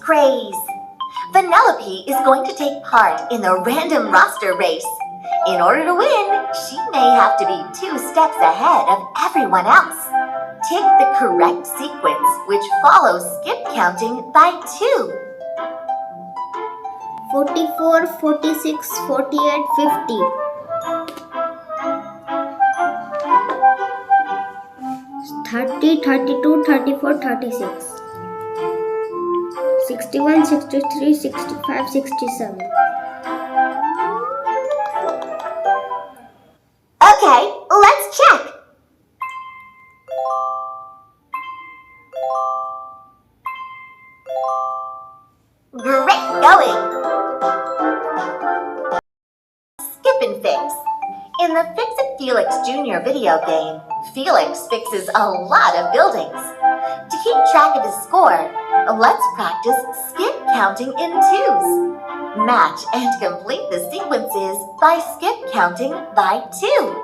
Craze. Vanellope is going to take part in the random roster race. In order to win, she may have to be 2 steps ahead of everyone else. Tick the correct sequence, which follows skip counting by 2. 44, 46, 48, 50. 30, 32, 34, 36. 61, 63, 65, 67. Okay, let's check. Great going. Skip and fix. In the Fix It Felix Jr. video game, Felix fixes a lot of buildings. To keep track of his score, let's practice skip counting in 2s. Match and complete the sequences by skip counting by 2.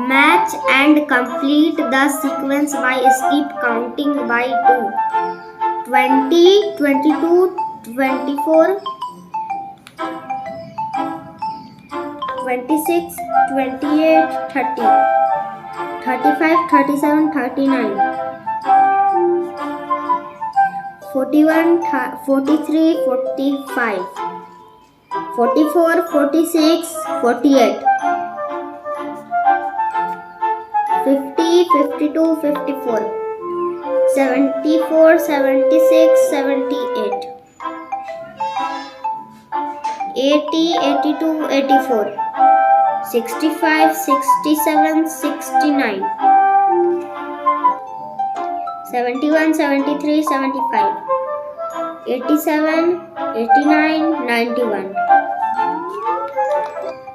Match and complete the sequence by skip counting by 2. 20, 22, 24, 26, 28, 30, 35, 37, 39, 41, 43, 45, 44, 46, 48, 50, 52, 54, 74, 76, 78, 80, 82, 84, 65, 67, 69, 71, 73, 75, 87, 89, 91,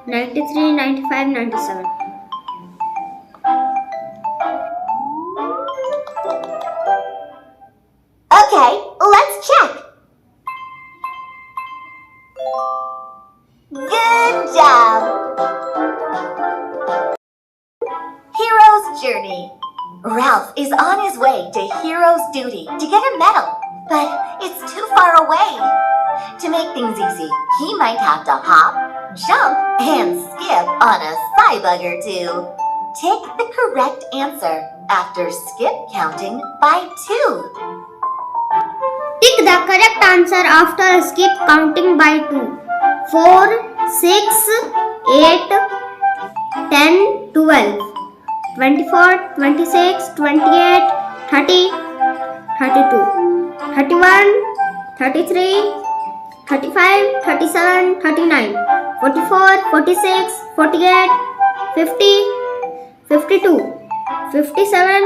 93, 95, 97. Okay, let's check. Good job. Hero's Journey. Ralph is on his way to Hero's Duty to get a medal, but it's too far away. To make things easy, he might have to hop, jump, and skip on a cybug or 2. Take the correct answer after skip counting by 2. Pick the correct answer after skip counting by 2. 4, 6, 8, 10, 12, 24, 26, 28, 30, 32, 31, 33, 35, 37, 39, 44, 46, 48, 50, 52, 57,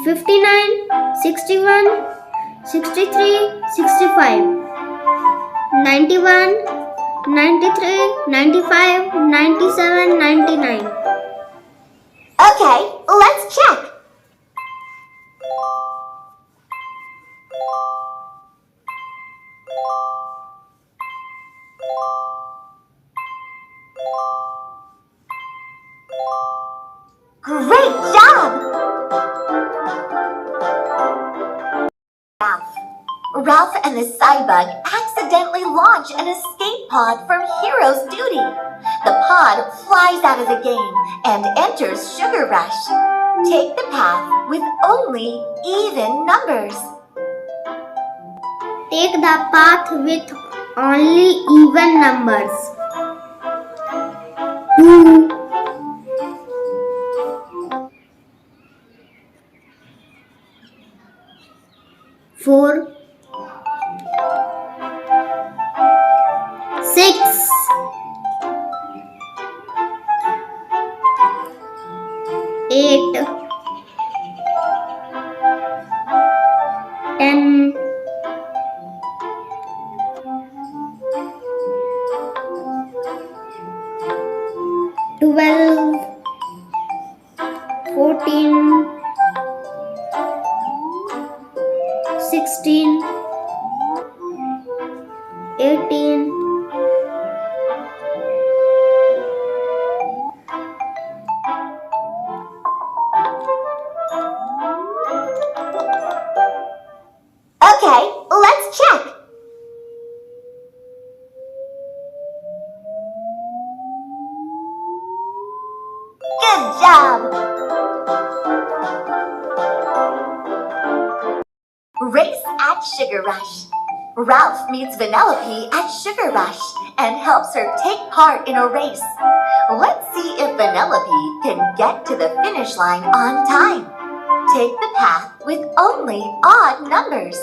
59, 61, 63, 65, 91, 93, 95, 97, 99. Okay, let's check. Great job! Ralph and the cybug accidentally launch an escape pod from Hero's Duty. The pod flies out of the game and enters Sugar Rush. Take the path with only even numbers. Take the path with only even numbers. 2, 4, 6, 8, 10, 12, 14, 16, 18, 19, at Sugar Rush. Ralph meets Vanellope at Sugar Rush and helps her take part in a race. Let's see if Vanellope can get to the finish line on time. Take the path with only odd numbers.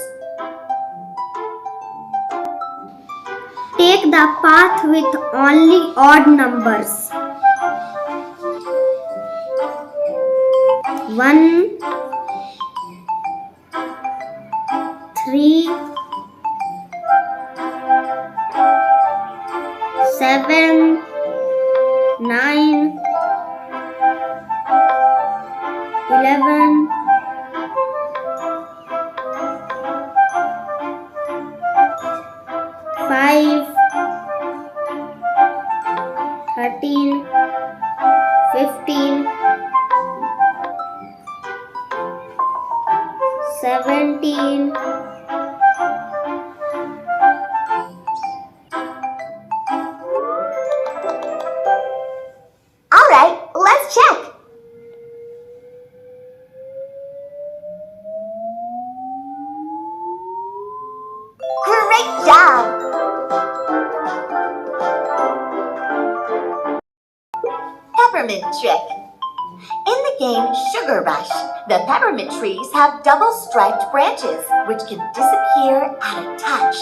Take the path with only odd numbers. 1, 3, 7, 9, 11, 5, 13, 15, 17, 'Alright, let's check. Great job! Peppermint Trick. In the game Sugar Rush, the peppermint trees have double-striped branches, which can disappear at a touch.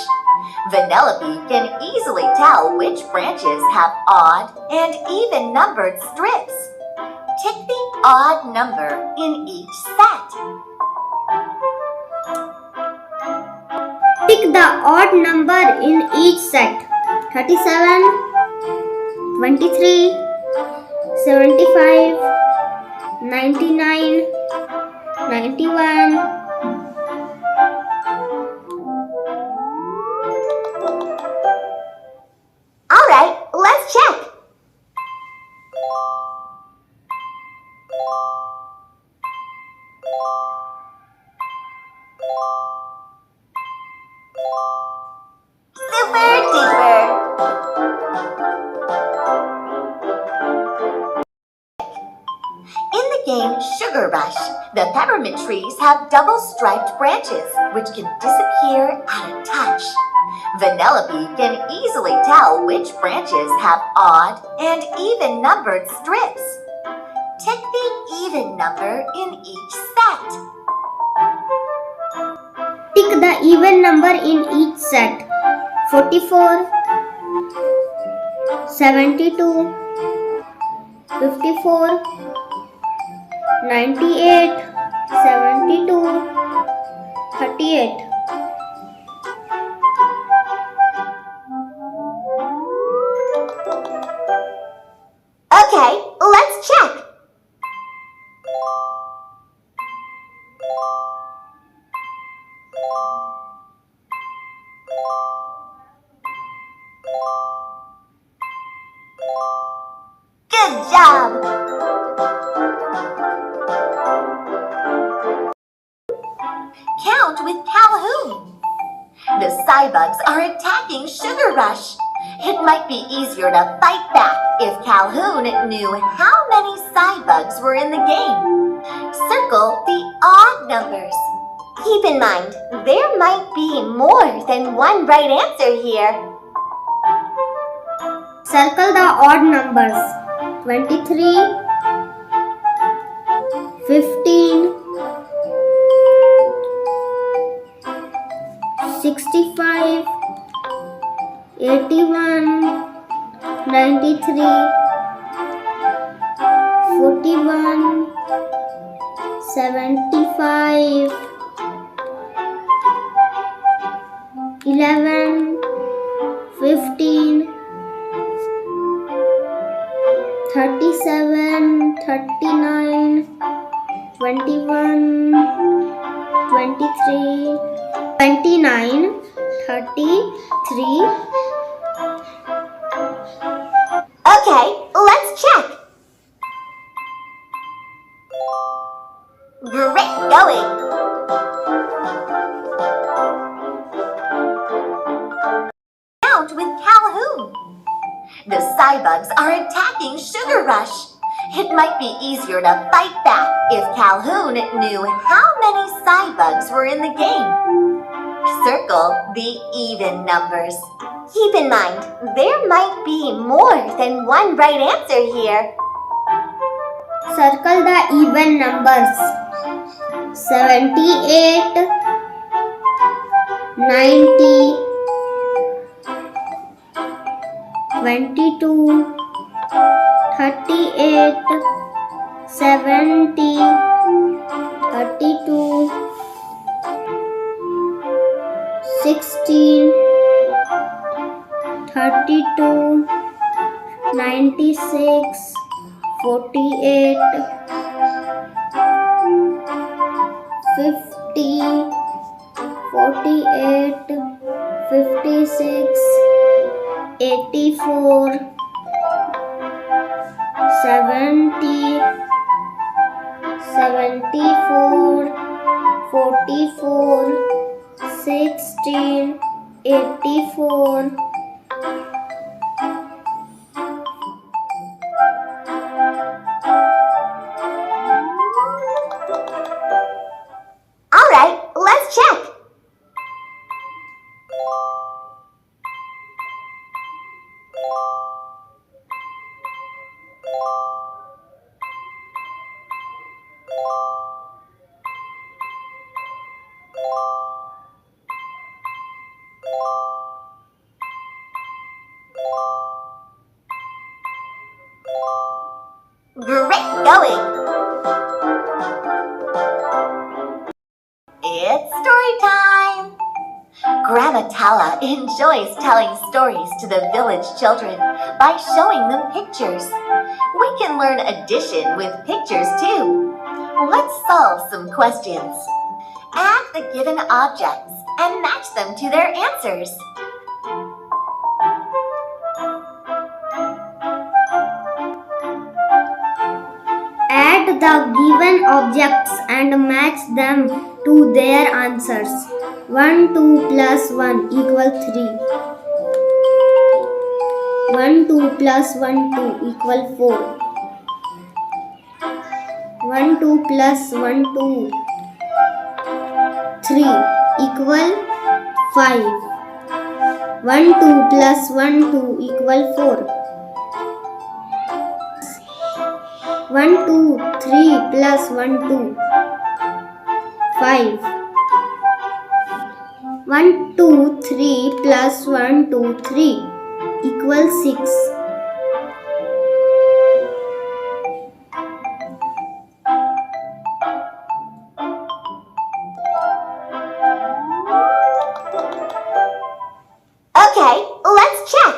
Vanellope can easily tell which branches have odd and even-numbered strips. Tick the odd number in each set. Pick the odd number in each set. 37, 23, 75, 99, 91. Alright, let's check. Super duper! In the game Sugar Rush, the peppermint trees have double-striped branches, which can disappear at a touch. Vanellope can easily tell which branches have odd and even-numbered strips. Tick the even number in each set. Pick the even number in each set. 44, 72, 54, 98, 72, 38. Okay, let's check. Good job! Count with Calhoun. The Cybugs are attacking Sugar Rush. It might be easier to fight back if Calhoun knew how many Cybugs were in the game. Circle the odd numbers. Keep in mind, there might be more than one right answer here. Circle the odd numbers. 23, 15, 65, 81, 93, 41, 75, 11, 15, 37, 39, 21, 23, 29, 33. Okay, let's check. Great going. Count with Calhoun. The Cybugs are attacking Sugar Rush. It might be easier to fight back if Calhoun knew how many Cybugs were in the game. Circle the even numbers. Keep in mind, there might be more than one right answer here. Circle the even numbers. 78, 90, 22, 38, 70, 32, 16, 32, 96, 48, 50, 48, 56, 84, 70, 74, 44, 16, 84. Alright, let's check. Great going! It's story time! Grandma Tala enjoys telling stories to the village children by showing them pictures. We can learn addition with pictures too. Let's solve some questions. Add the given objects and match them to their answers. Add the given objects and match them to their answers. 1, 2 plus 1 equals 3. 1, 2 plus 1, 2 equals 4. 1, 2 plus 1, 2, 3 equals 5. 1, 2 plus 1, 2 equals 4. 1, 2, 3 plus 1, 2, 5. 1, 2, 3 plus 1, 2, 3 equals 6. Okay, let's check.